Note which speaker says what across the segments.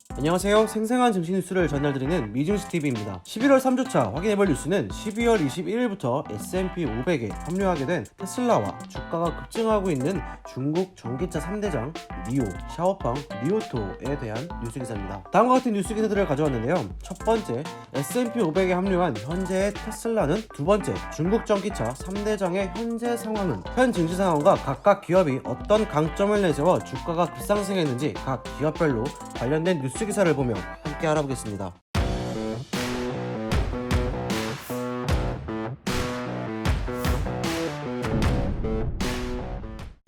Speaker 1: 안녕하세요. 생생한 증시 뉴스를 전달드리는 미증시TV입니다. 11월 3주차 확인해볼 뉴스는 12월 21일부터 S&P 500에 합류하게 된 테슬라와 주가가 급증하고 있는 중국 전기차 3대장 니오, 샤오펑, 리오토에 대한 뉴스 기사입니다. 다음과 같은 뉴스 기사들을 가져왔는데요. 첫 번째, S&P 500에 합류한 현재의 테슬라는 두 번째, 중국 전기차 3대장의 현재 상황은 현 증시 상황과 각각 기업이 어떤 강점을 내세워 주가가 급상승했는지 각 기업별로 관련된 뉴스 기사를 보며 함께 알아보겠습니다.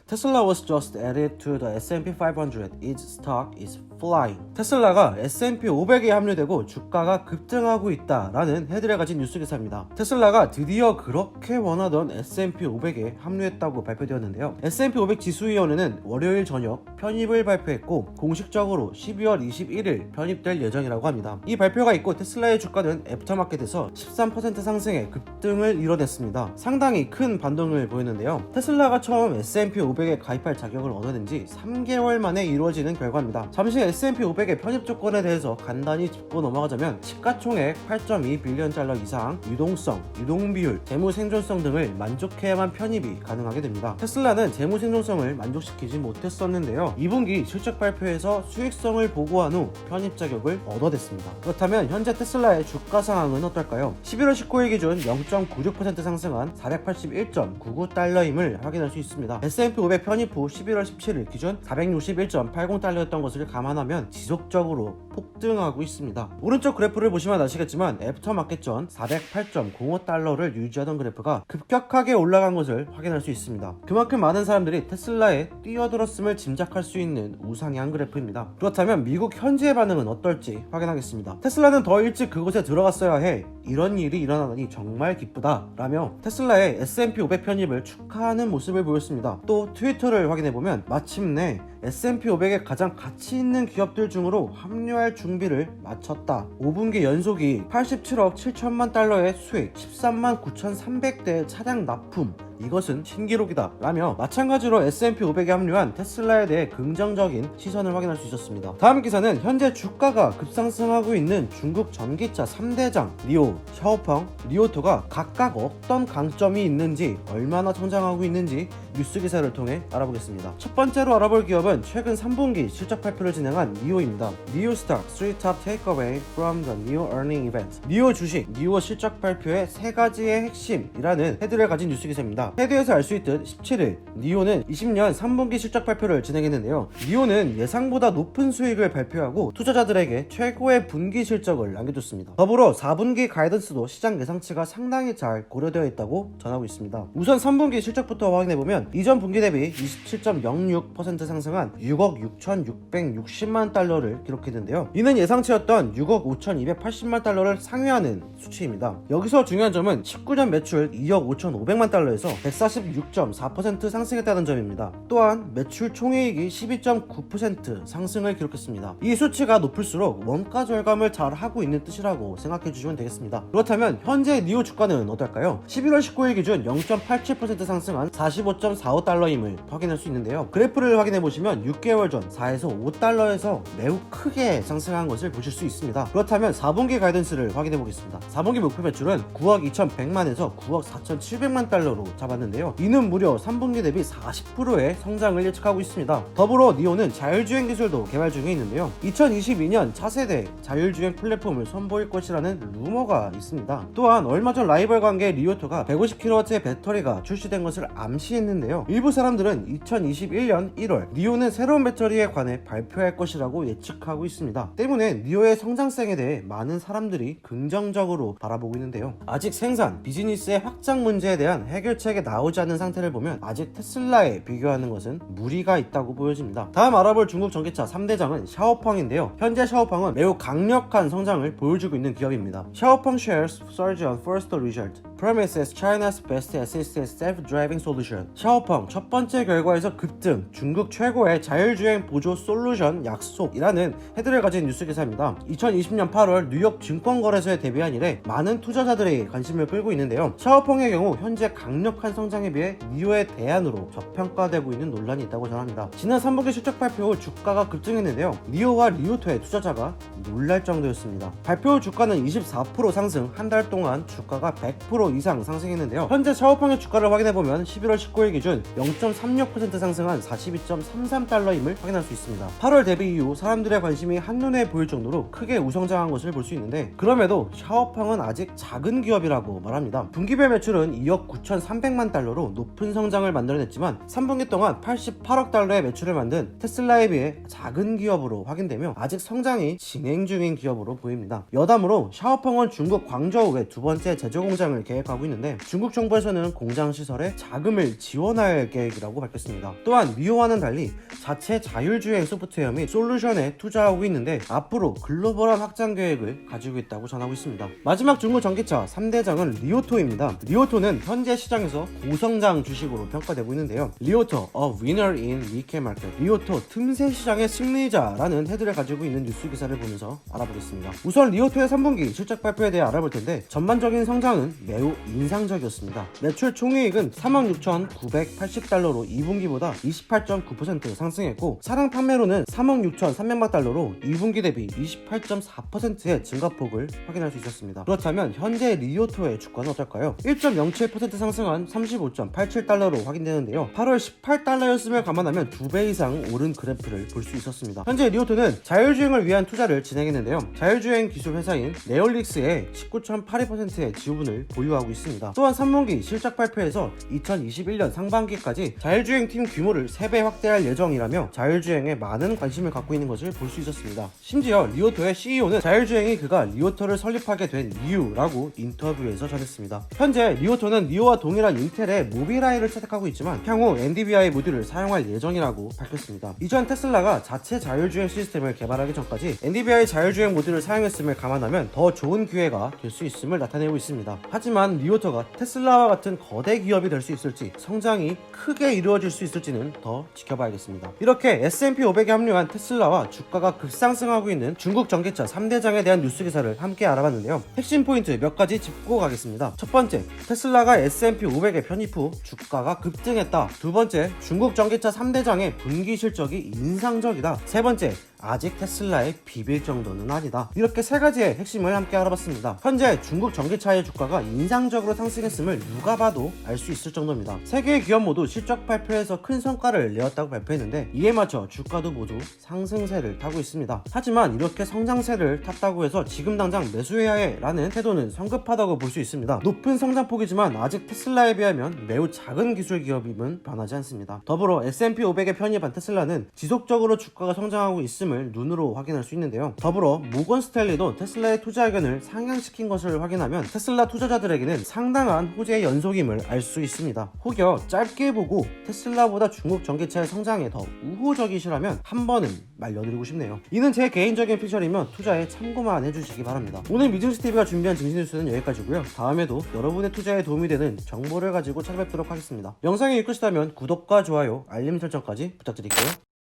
Speaker 1: Tesla was just added to the S&P 500. Its stock is flying. 테슬라가 S&P 500에 합류되고 주가가 급등하고 있다라는 헤드를 가진 뉴스 기사입니다. 테슬라가 드디어 그렇게 원하던 S&P 500에 합류했다고 발표되었는데요. S&P 500 지수위원회는 월요일 저녁 편입을 발표했고 공식적으로 12월 21일 편입될 예정이라고 합니다. 이 발표가 있고 테슬라의 주가는 애프터마켓에서 13% 상승의 급등을 이뤄냈습니다. 상당히 큰 반등을 보였는데요. 테슬라가 처음 S&P 500에 가입할 자격을 얻어낸 지 3개월 만에 이루어지는 결과입니다. 잠시 S&P 500의 편입 조건에 대해서 간단히 짚고 넘어가자면 시가총액 8.2빌리언 달러 이상, 유동성, 유동비율, 재무 생존성 등을 만족해야만 편입이 가능하게 됩니다. 테슬라는 재무 생존성을 만족시키지 못했었는데요. 2분기 실적 발표에서 수익성을 보고한 후 편입 자격을 얻어냈습니다. 그렇다면 현재 테슬라의 주가 상황은 어떨까요? 11월 19일 기준 0.96% 상승한 481.99달러임을 확인할 수 있습니다. S&P 500 편입 후 11월 17일 기준 461.80달러였던 것을 감안하면 지속적으로 폭등하고 있습니다. 오른쪽 그래프를 보시면 아시겠지만 애프터마켓 전 408.05달러를 유지하던 그래프가 급격하게 올라간 것을 확인할 수 있습니다. 그만큼 많은 사람들이 테슬라에 뛰어들었음을 짐작할 수 있는 우상향 그래프입니다. 그렇다면 미국 현지의 반응은 어떨지 확인하겠습니다. 테슬라는 더 일찍 그곳에 들어갔어야 해. 이런 일이 일어나다니 정말 기쁘다 라며 테슬라의 S&P 500 편입을 축하하는 모습을 보였습니다. 또 트위터를 확인해보면 마침내 S&P 500에 가장 가치 있는 기업들 중으로 합류할 준비를 마쳤다. 5분기 연속이 87억 7천만 달러의 수익, 13만 9,300대의 차량 납품, 이것은 신기록이다 라며 마찬가지로 S&P 500에 합류한 테슬라에 대해 긍정적인 시선을 확인할 수 있었습니다. 다음 기사는 현재 주가가 급상승하고 있는 중국 전기차 3대장 니오, 샤오펑, 리오토가 각각 어떤 강점이 있는지, 얼마나 성장하고 있는지 뉴스 기사를 통해 알아보겠습니다. 첫 번째로 알아볼 기업은 최근 3분기 실적 발표를 진행한 니오입니다. 니오 스톡 3 top takeaway from the NIO earning event. 니오 주식, 니오 실적 발표의 세 가지의 핵심이라는 헤드를 가진 뉴스 기사입니다. 헤드에서 알 수 있듯 17일 니오는 20년 3분기 실적 발표를 진행했는데요. 니오는 예상보다 높은 수익을 발표하고 투자자들에게 최고의 분기 실적을 남겨줬습니다. 더불어 4분기 가이던스도 시장 예상치가 상당히 잘 고려되어 있다고 전하고 있습니다. 우선 3분기 실적부터 확인해보면 이전 분기 대비 27.06% 상승한 6억 6,660만 달러를 기록했는데요. 이는 예상치였던 6억 5,280만 달러를 상회하는 수치입니다. 여기서 중요한 점은 19년 매출 2억 5,500만 달러에서 146.4% 상승했다는 점입니다. 또한 매출 총이익이 12.9% 상승을 기록했습니다. 이 수치가 높을수록 원가 절감을 잘 하고 있는 뜻이라고 생각해 주시면 되겠습니다. 그렇다면 현재 니오 주가는 어떨까요? 11월 19일 기준 0.87% 상승한 45.45달러임을 확인할 수 있는데요. 그래프를 확인해 보시면 6개월 전 4에서 5달러에서 매우 크게 상승한 것을 보실 수 있습니다. 그렇다면 4분기 가이던스를 확인해 보겠습니다. 4분기 목표 매출은 9억 2,100만에서 9억 4,700만 달러로 잡았는데요. 이는 무려 3분기 대비 40%의 성장을 예측하고 있습니다. 더불어 니오는 자율주행 기술도 개발 중에 있는데요. 2022년 차세대 자율주행 플랫폼을 선보일 것이라는 루머가 있습니다. 또한 얼마 전 라이벌 관계 리오토가 150kW의 배터리가 출시된 것을 암시했는데요. 일부 사람들은 2021년 1월 니오는 새로운 배터리에 관해 발표할 것이라고 예측하고 있습니다. 때문에 니오의 성장성에 대해 많은 사람들이 긍정적으로 바라보고 있는데요. 아직 생산, 비즈니스의 확장 문제에 대한 해결책이 나오지 않는 상태를 보면 아직 테슬라에 비교하는 것은 무리가 있다고 보여집니다. 다음 알아볼 중국 전기차 3대장은 샤오펑인데요. 현재 샤오펑은 매우 강력한 성장을 보여주고 있는 기업입니다. 샤오펑 shares surge on first result. Promises China's best assisted self-driving solution. 샤오펑 첫 번째 결과에서 급등, 중국 최고의 자율주행 보조 솔루션 약속이라는 헤드를 가진 뉴스 기사입니다. 2020년 8월 뉴욕 증권거래소에 데뷔한 이래 많은 투자자들의 관심을 끌고 있는데요. 샤오펑의 경우 현재 강력한 완벽한 성장에 비해 니오의 대안으로 저평가되고 있는 논란이 있다고 전합니다. 지난 3분기 실적 발표 후 주가가 급등했는데요. 니오와 리오토의 투자자가 놀랄 정도였습니다. 발표 후 주가는 24% 상승, 한 달 동안 주가가 100% 이상 상승했는데요. 현재 샤오펑의 주가를 확인해보면 11월 19일 기준 0.36% 상승한 42.33달러임을 확인할 수 있습니다. 8월 데뷔 이후 사람들의 관심이 한눈에 보일 정도로 크게 우성장한 것을 볼 수 있는데, 그럼에도 샤오펑은 아직 작은 기업이라고 말합니다. 분기별 매출은 2억 9,300만 달러로 높은 성장을 만들어냈지만 3분기 동안 88억 달러의 매출을 만든 테슬라에 비해 작은 기업으로 확인되며 아직 성장이 진행 중인 기업으로 보입니다. 여담으로 샤오펑은 중국 광저우에 두 번째 제조 공장을 계획하고 있는데, 중국 정부에서는 공장 시설에 자금을 지원할 계획이라고 밝혔습니다. 또한 니오와는 달리 자체 자율주행 소프트웨어 및 솔루션에 투자하고 있는데 앞으로 글로벌한 확장 계획을 가지고 있다고 전하고 있습니다. 마지막 중국 전기차 3대장은 리오토입니다. 리오토는 현재 시장에서 고성장 주식으로 평가되고 있는데요. 리오토, A Winner in Weak Market, 리오토 틈새 시장의 승리자라는 헤드를 가지고 있는 뉴스 기사를 보면서 알아보겠습니다. 우선 리오토의 3분기 실적 발표에 대해 알아볼 텐데, 전반적인 성장은 매우 인상적이었습니다. 매출 총이익은 36,980달러로 2분기보다 28.9% 상승했고, 사랑 판매로는 36,300만 달러로 2분기 대비 28.4%의 증가폭을 확인할 수 있었습니다. 그렇다면 현재 리오토의 주가는 어떨까요? 1.07% 상승한 35.87달러로 확인되는데요. 8월 18달러였음을 감안하면 2배 이상 오른 그래프를 볼 수 있었습니다. 현재 리오토는 자율주행을 위한 투자를 진행했는데요. 자율주행 기술 회사인 네올릭스의 19.82%의 지분을 보유하고 있습니다. 또한 3분기 실적 발표에서 2021년 상반기까지 자율주행 팀 규모를 3배 확대할 예정이라며 자율주행에 많은 관심을 갖고 있는 것을 볼 수 있었습니다. 심지어 리오토의 CEO는 자율주행이 그가 리오토를 설립하게 된 이유라고 인터뷰에서 전했습니다. 현재 리오토는 니오와 동일한 인텔의 모빌아이를 채택하고 있지만 향후 NDVI 모듈을 사용할 예정이라고 밝혔습니다. 이전 테슬라가 자체 자율주행 시스템을 개발하기 전까지 NDVI 자율주행 모듈을 사용했음을 감안하면 더 좋은 기회가 될 수 있음을 나타내고 있습니다. 하지만 리오토가 테슬라와 같은 거대 기업이 될 수 있을지, 성장이 크게 이루어질 수 있을지는 더 지켜봐야겠습니다. 이렇게 S&P 500에 합류한 테슬라와 주가가 급상승하고 있는 중국 전기차 3대장에 대한 뉴스 기사를 함께 알아봤는데요. 핵심 포인트 몇 가지 짚고 가겠습니다. 첫 번째, 테슬라가 S&P 500에 편입 후 주가가 급등했다. 두 번째, 중국 전기차 3대장의 분기 실적이 인상적이다. 세 번째, 아직 테슬라의 비빌 정도는 아니다. 이렇게 세 가지의 핵심을 함께 알아봤습니다. 현재 중국 전기차의 주가가 인상적으로 상승했음을 누가 봐도 알 수 있을 정도입니다. 세 개의 기업 모두 실적 발표에서 큰 성과를 내었다고 발표했는데, 이에 맞춰 주가도 모두 상승세를 타고 있습니다. 하지만 이렇게 성장세를 탔다고 해서 지금 당장 매수해야 해 라는 태도는 성급하다고 볼 수 있습니다. 높은 성장폭이지만 아직 테슬라에 비하면 매우 작은 기술 기업임은 변하지 않습니다. 더불어 S&P 500에 편입한 테슬라는 지속적으로 주가가 성장하고 있음을 눈으로 확인할 수 있는데요. 더불어 모건 스탠리도 테슬라의 투자 의견을 상향시킨 것을 확인하면 테슬라 투자자들에게는 상당한 호재의 연속임을 알 수 있습니다. 혹여 짧게 보고 테슬라보다 중국 전기차의 성장에 더 우호적이시라면 한 번은 말려드리고 싶네요. 이는 제 개인적인 피셜이면 투자에 참고만 해주시기 바랍니다. 오늘 미증시TV가 준비한 증시뉴스는 여기까지고요. 다음에도 여러분의 투자에 도움이 되는 정보를 가지고 찾아뵙도록 하겠습니다. 영상이 유익하시다면 구독과 좋아요, 알림 설정까지 부탁드릴게요.